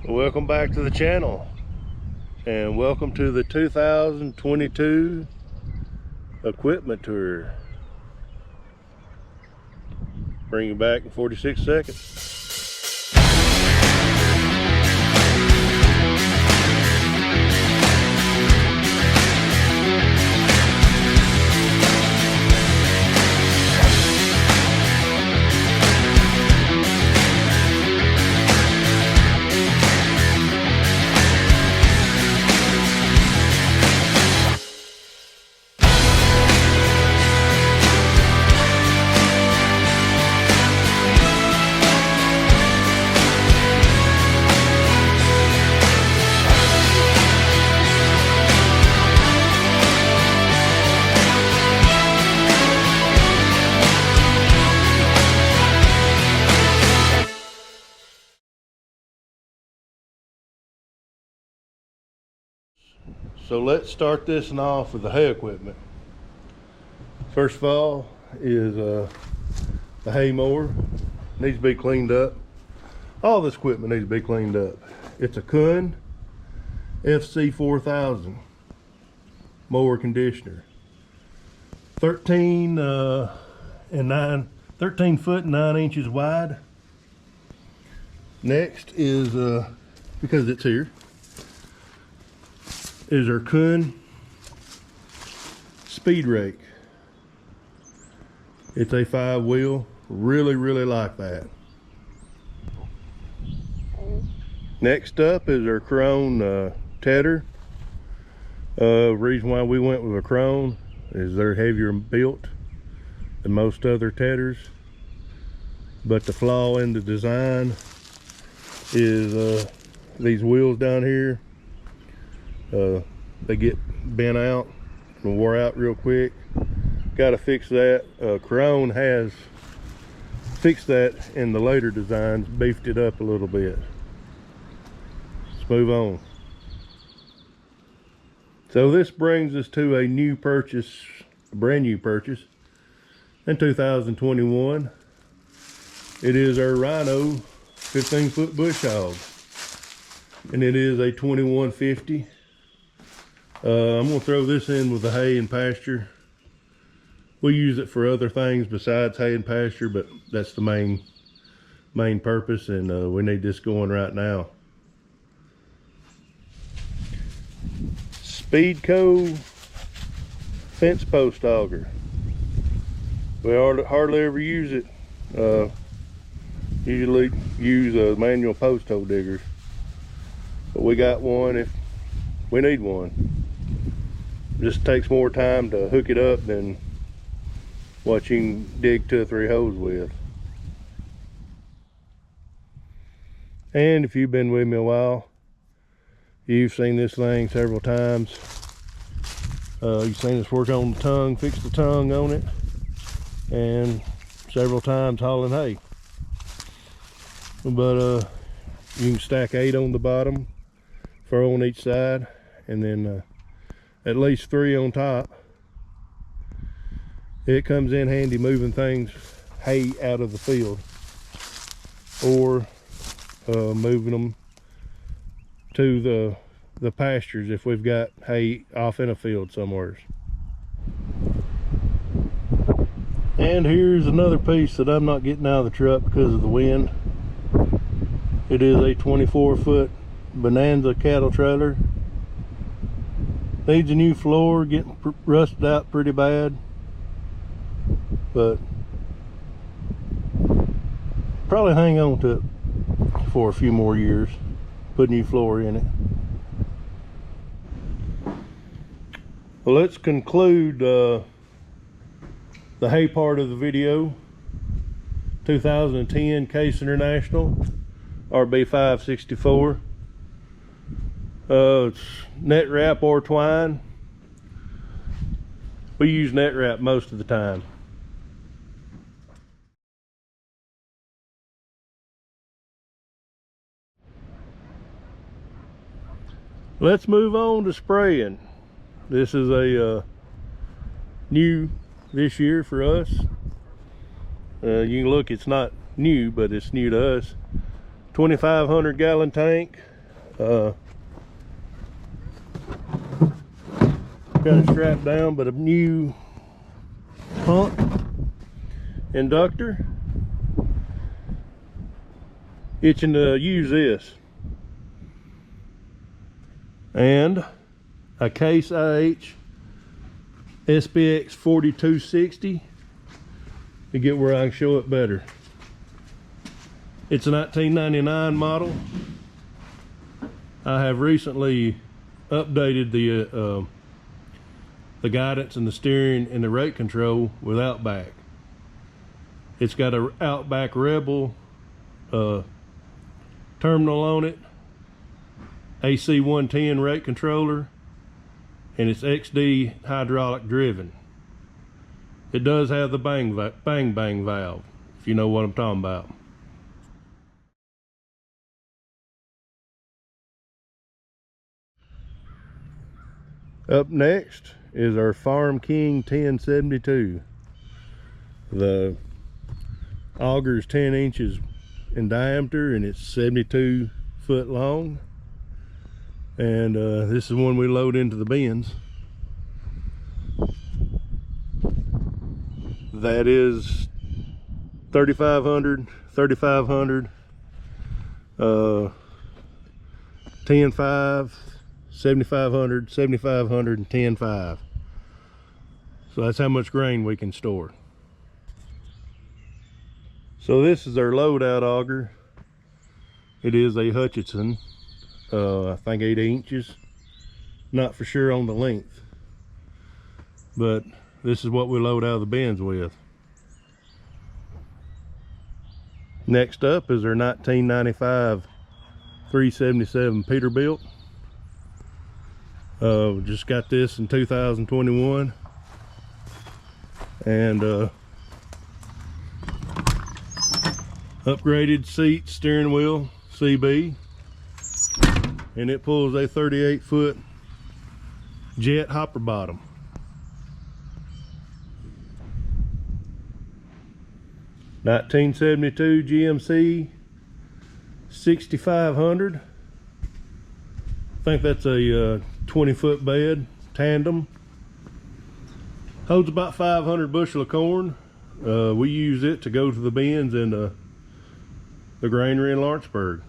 Welcome back to the channel, and welcome to the 2022 equipment tour. Bring you back in 46 seconds. So let's start this one off with the hay equipment. First of all is the hay mower. Needs to be cleaned up. All this equipment needs to be cleaned up. It's a Kuhn FC 4000 mower conditioner. 13 foot and 9 inches wide. Next is, because it's here, is our Kuhn speed rake. It's a 5-wheel. Really like that. Next up is our Krone tedder. Reason why we went with a Krone is they're heavier built than most other tedders, but the flaw in the design is these wheels down here. They get bent out and wore out real quick. Got to fix that. Krone has fixed that in the later designs, beefed it up a little bit. Let's move on. So this brings us to a new purchase, a brand new purchase in 2021. It is our Rhino 15-foot bush hog, and it is a 2150. I'm going to throw this in with the hay and pasture. We use it for other things besides hay and pasture, but that's the main purpose, and we need this going right now. Speedco fence post auger. We hardly ever use it. Usually use manual post hole diggers, but we got one if we need one. Just takes more time to hook it up than what you can dig 2 or 3 holes with. And if you've been with me a while, you've seen this thing several times. You've seen us work on the tongue, fix the tongue on it, and several times hauling hay. But you can stack 8 on the bottom, 4 on each side, and then at least 3 on top. It comes in handy moving things, hay out of the field, or moving them to the pastures if we've got hay off in a field somewhere. And here's another piece that I'm not getting out of the truck because of the wind. It is a 24-foot Bonanza cattle trailer. Needs a new floor, getting rusted out pretty bad, but probably hang on to it for a few more years, put a new floor in it. Well, let's conclude the hay part of the video. 2010 Case International RB564. It's net wrap or twine. We use net wrap most of the time. Let's move on to spraying. This is a new this year for us. You can look, it's not new, but it's new to us. 2,500 gallon tank, Got it strapped down, but a new pump inductor. Itching to use this. And a Case IH SPX 4260 to get where I can show it better. It's a 1999 model. I have recently updated the guidance and the steering and the rate control with Outback. It's got a Outback Rebel terminal on it, AC 110 rate controller, and it's XD hydraulic driven. It does have the bang valve, if you know what I'm talking about. Up next is our Farm King 1072. The auger is 10 inches in diameter and it's 72 foot long. And this is one we load into the bins. That is 3500, 3500, 10.5, 7500, 7500, and 10.5. So that's how much grain we can store. So this is our loadout auger. It is a Hutchinson, I think 8 inches. Not for sure on the length, but this is what we load out of the bins with. Next up is our 1995 377 Peterbilt. Just got this in 2021, and upgraded seat, steering wheel, CB, and it pulls a 38-foot jet hopper bottom. (1972) GMC 6500. I think that's a 20-foot bed, tandem. Holds about 500 bushel of corn. We use it to go to the bins in the granary in Lawrenceburg.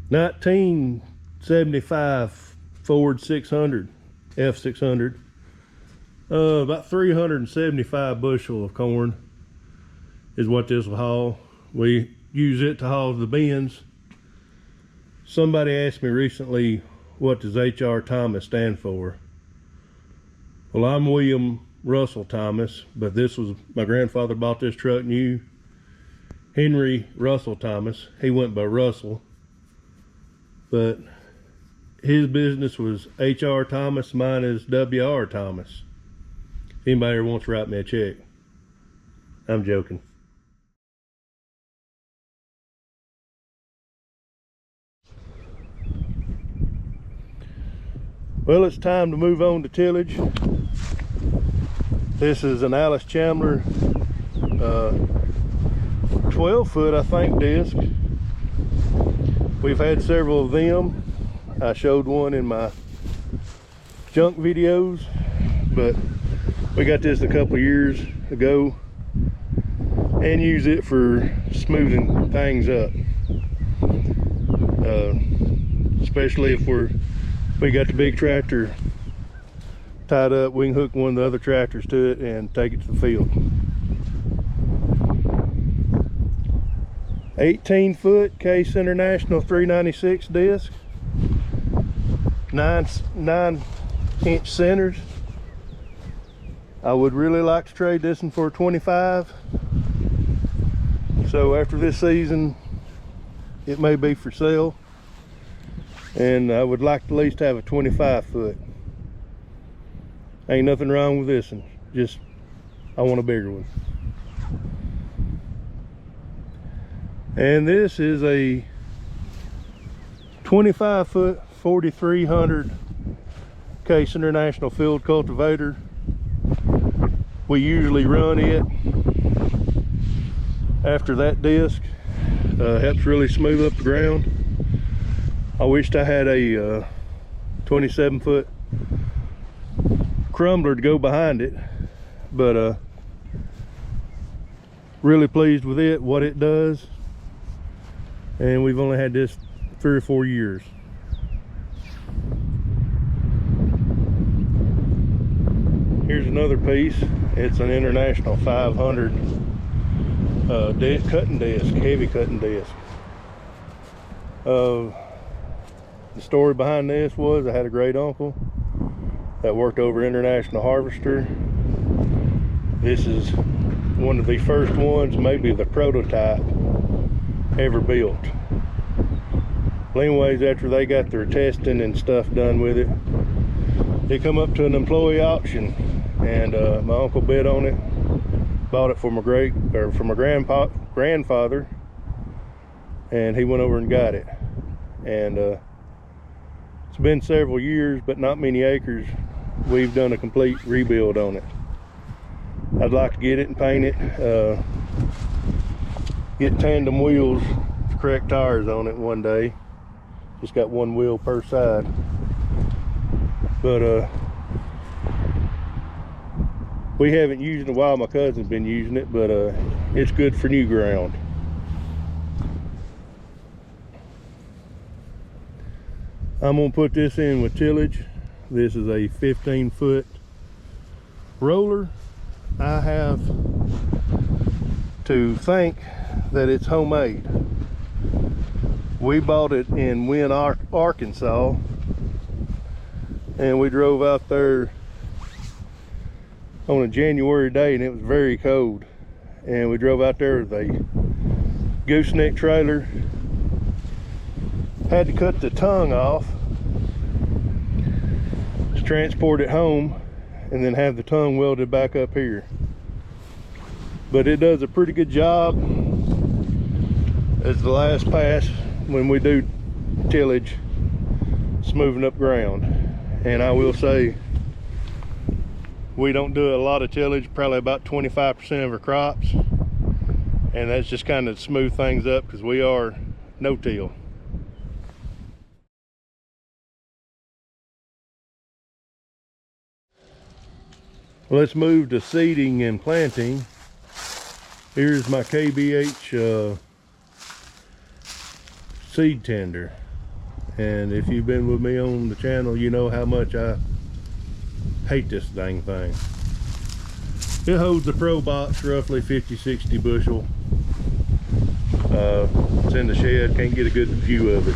1975 Ford 600, F600. About 375 bushel of corn is what this will haul. We use it to haul to the bins. Somebody asked me recently, what does H.R. Thomas stand for? Well, I'm William Russell Thomas, but this was, my grandfather bought this truck new. Henry Russell Thomas, he went by Russell, but his business was H.R. Thomas, mine is W.R. Thomas. If anybody ever wants to write me a check, I'm joking. Well, it's time to move on to tillage. This is an Alice Chandler 12-foot, I think, disc. We've had several of them. I showed one in my junk videos, but we got this a couple of years ago and use it for smoothing things up. Especially if we got the big tractor tied up, we can hook one of the other tractors to it and take it to the field. 18-foot Case International 396 disc, 9-inch centers. I would really like to trade this one for a 25. So after this season, it may be for sale. And I would like to at least have a 25-foot. Ain't nothing wrong with this one, just I want a bigger one. And this is a 25-foot 4300 Case International field cultivator. We usually run it after that disc Helps really smooth up the ground. I wished I had a 27-foot crumbler to go behind it, but really pleased with it, what it does. And we've only had this 3 or 4 years. Here's another piece. It's an International 500 cutting disc, heavy cutting disc. The story behind this was I had a great uncle that worked over International Harvester. This is one of the first ones, maybe the prototype ever built. Anyways, after they got their testing and stuff done with it, they come up to an employee auction, and my uncle bid on it, bought it for my grandfather, and he went over and got it. And it's been several years, but not many acres. We've done a complete rebuild on it. I'd like to get it and paint it, get tandem wheels, correct tires on it one day. Just got one wheel per side. But we haven't used it in a while. My cousin's been using it, but it's good for new ground. I'm gonna put this in with tillage. This is a 15-foot roller. I have to think that it's homemade. We bought it in Wynne, Arkansas, and we drove out there on a January day, and it was very cold, and we drove out there with a gooseneck trailer. Had to cut the tongue off, transport it home, and then have the tongue welded back up here. But it does a pretty good job as the last pass when we do tillage, smoothing up ground. And I will say, we don't do a lot of tillage, probably about 25% of our crops, and that's just kind of smooth things up because we are no-till. Let's move to seeding and planting. Here's my KBH seed tender, and if you've been with me on the channel, you know how much I hate this dang thing. It holds the Pro box roughly 50-60 bushel. It's in the shed, can't get a good view of it.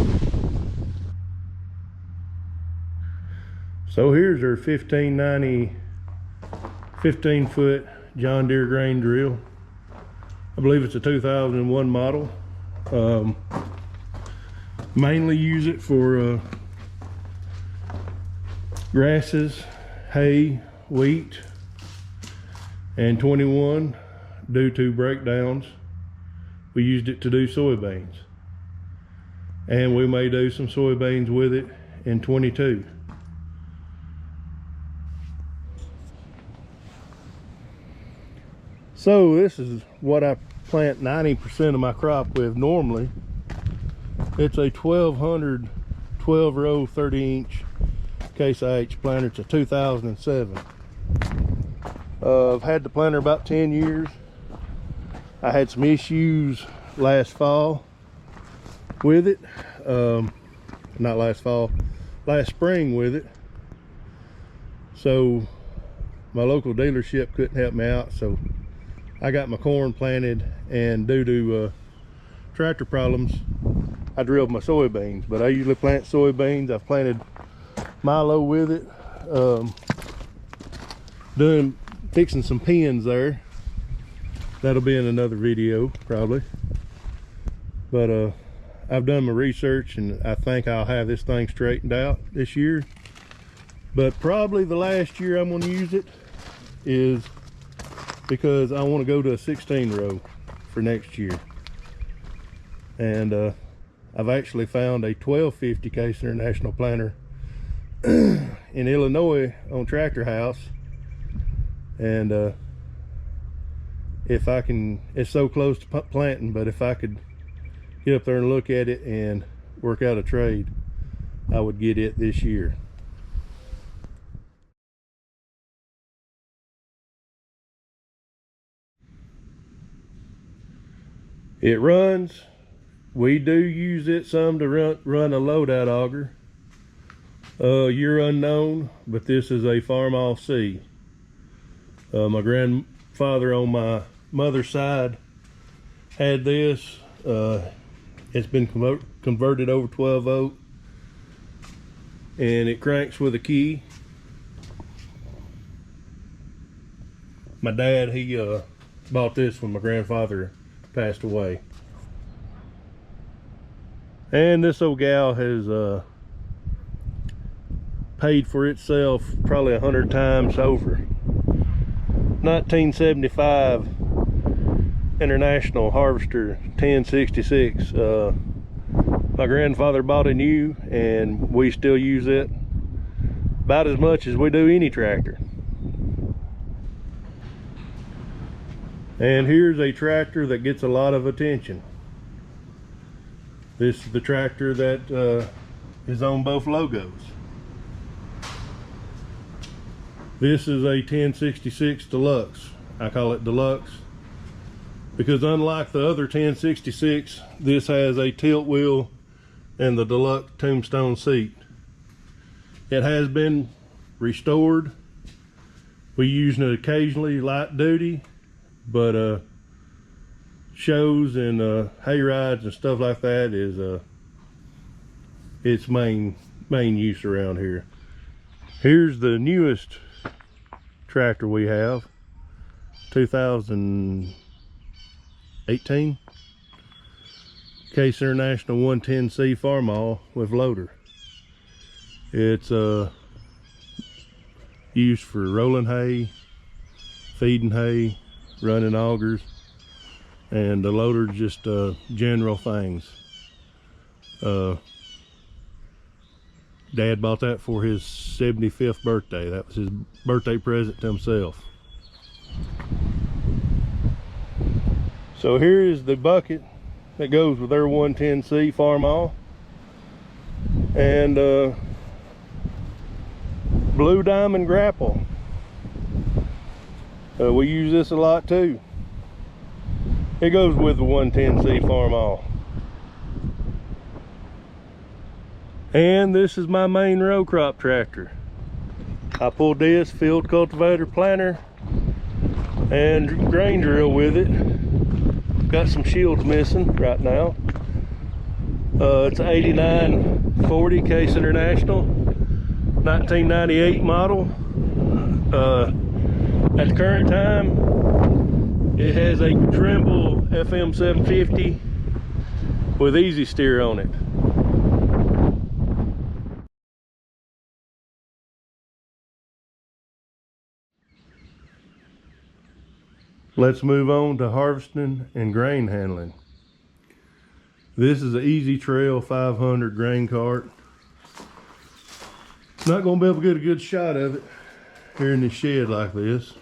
So here's our 15-foot John Deere grain drill. I believe it's a 2001 model. Mainly use it for grasses, hay, wheat, and 21 due to breakdowns. We used it to do soybeans, and we may do some soybeans with it in 22. So this is what I plant 90% of my crop with normally. It's a 1200 12-row 30-inch Case IH planter. It's a 2007. I've had the planter about 10 years. I had some issues last fall with it. Not last fall, last spring with it. So my local dealership couldn't help me out, so I got my corn planted, and due to tractor problems, I drilled my soybeans. But I usually plant soybeans. I've planted milo with it, fixing some pins there. That'll be in another video probably. But I've done my research, and I think I'll have this thing straightened out this year. But probably the last year I'm going to use it is because I want to go to a 16-row for next year. And I've actually found a 1250 Case International planter in Illinois on Tractor House, and if I can, it's so close to planting, but if I could get up there and look at it and work out a trade, I would get it this year. It runs. We do use it some to run a loadout auger. Year unknown, but this is a Farmall C. My grandfather on my mother's side had this. It's been converted over 12 volt, and it cranks with a key. My dad, he bought this when my grandfather passed away. And this old gal has paid for itself probably 100 times over. 1975 International Harvester 1066. My grandfather bought a new, and we still use it about as much as we do any tractor. And here's a tractor that gets a lot of attention. This is the tractor that is on both logos. This is a 1066 Deluxe. I call it Deluxe because unlike the other 1066, this has a tilt wheel and the Deluxe tombstone seat. It has been restored. We use it occasionally light duty, but shows and hay rides and stuff like that is its main use around here. Here's the newest tractor we have, 2018 Case International 110C Farmall with loader. It's used for rolling hay, feeding hay, running augers, and the loader just general things. Dad bought that for his 75th birthday. That was his birthday present to himself. So here is the bucket that goes with their 110C Farmall, and Blue Diamond grapple. We use this a lot too. It goes with the 110C Farmall. And this is my main row crop tractor. I pulled this field cultivator planter and grain drill with it. Got some shields missing right now. It's an 8940 Case International 1998 model. At the current time, it has a Trimble FM 750 with easy steer on it. Let's move on to harvesting and grain handling. This is an Easy Trail 500 grain cart. Not going to be able to get a good shot of it here in the shed like this,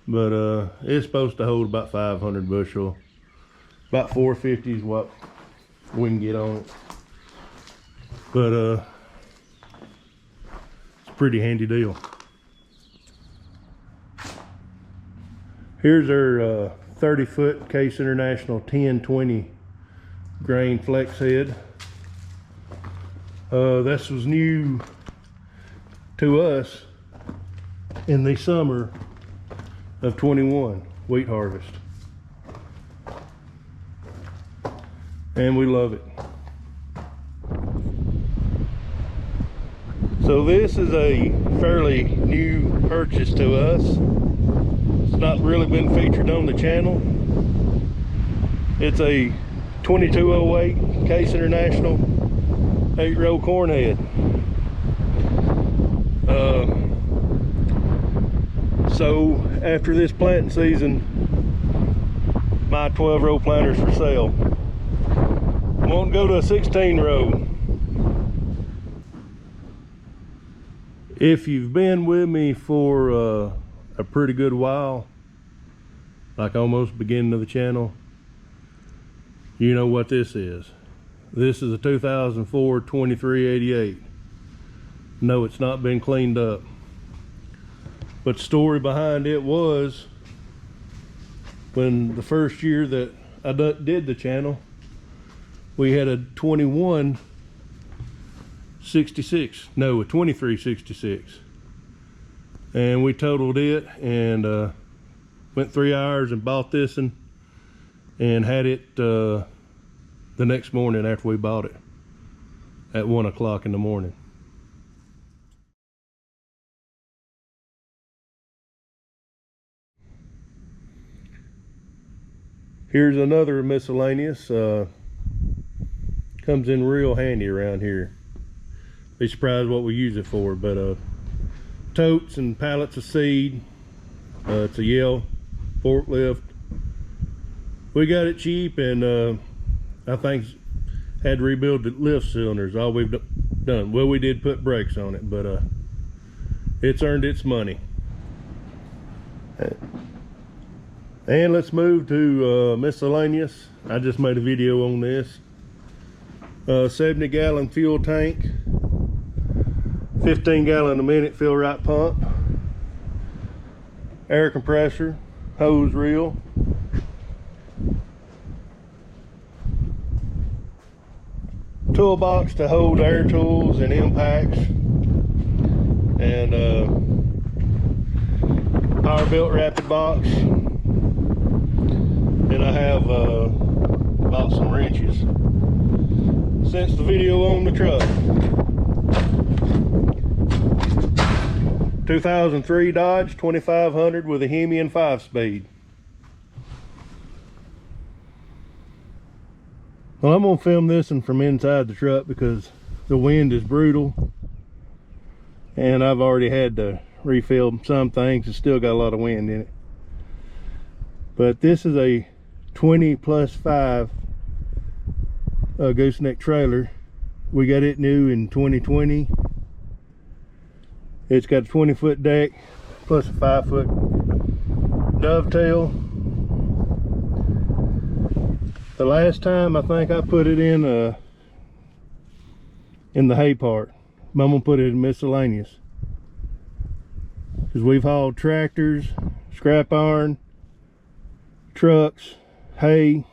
but it's supposed to hold about 500 bushel. About 450 is what we can get on it. But it's a pretty handy deal. Here's our 30-foot Case International 1020 grain flex head. This was new to us in the summer of 21 wheat harvest, and we love it. So this is a fairly new purchase to us. It's not really been featured on the channel. It's a 2208 Case International 8-row corn head. So after this planting season, my 12-row planter's for sale. Won't go to a 16-row. If you've been with me for a pretty good while, like almost beginning of the channel, You know what this is. This is a 2004 2388. No, it's not been cleaned up. But the story behind it was, when the first year that I did the channel, we had a 2366, and we totaled it and went 3 hours and bought this and had it the next morning after we bought it at 1 o'clock in the morning. Here's another miscellaneous. Comes in real handy around here. Be surprised what we use it for, but totes and pallets of seed. It's a Yale forklift. We got it cheap, and I think had to rebuild the lift cylinders. All we've done. Well, we did put brakes on it, but it's earned its money. And let's move to miscellaneous. I just made a video on this. 70-gallon fuel tank, 15-gallon a minute fill right pump, air compressor, hose reel, toolbox to hold air tools and impacts, and power built rapid box. And I have bought some wrenches since the video on the truck. 2003 Dodge 2500 with a Hemi and 5-speed. Well, I'm gonna film this one from inside the truck because the wind is brutal, and I've already had to refill some things. It's still got a lot of wind in it. But this is a 20+5 gooseneck trailer. We got it new in 2020. It's got a 20-foot deck plus a 5-foot dovetail. The last time I think I put it in the hay part. I'm gonna put it in miscellaneous, because we've hauled tractors, scrap iron, trucks, hay,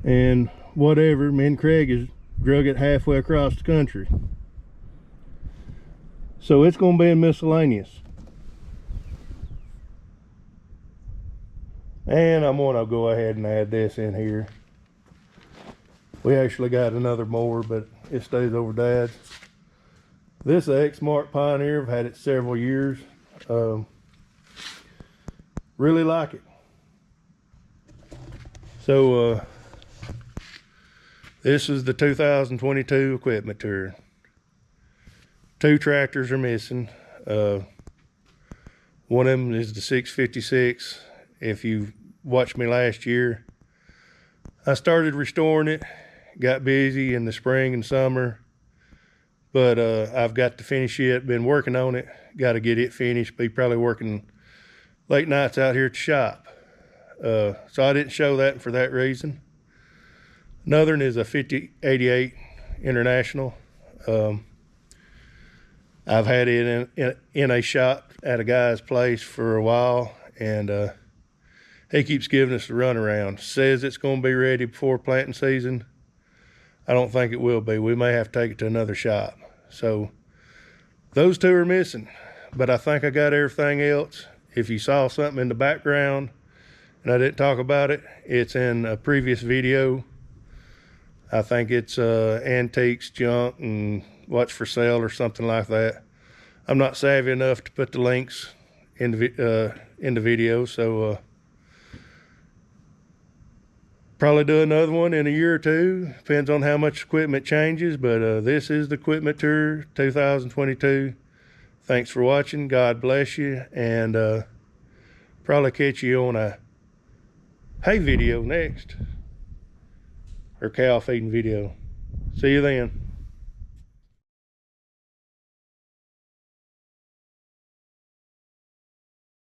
and whatever. Me and Craig has drug it halfway across the country, so it's going to be in miscellaneous. And I'm going to go ahead and add this in here. We actually got another mower, but it stays over Dad's. This is X-Mark Pioneer. I've had it several years. Really like it. So this is the 2022 equipment tour. 2 tractors are missing. One of them is the 656. If you watched me last year, I started restoring it. Got busy in the spring and summer, but I've got to finish it. Been working on it. Got to get it finished. Be probably working late nights out here at the shop. So I didn't show that for that reason. Another one is a 5088 International. I've had it in a shop at a guy's place for a while, and he keeps giving us the runaround. Says it's going to be ready before planting season. I don't think it will be. We may have to take it to another shop. So those 2 are missing, but I think I got everything else. If you saw something in the background and I didn't talk about it, it's in a previous video. I think it's antiques, junk, and what's for sale or something like that. I'm not savvy enough to put the links in the video, so probably do another one in a year or 2. Depends on how much equipment changes, but this is the equipment tour 2022. Thanks for watching. God bless you, and probably catch you on a hay video next, or cow feeding video. See you then.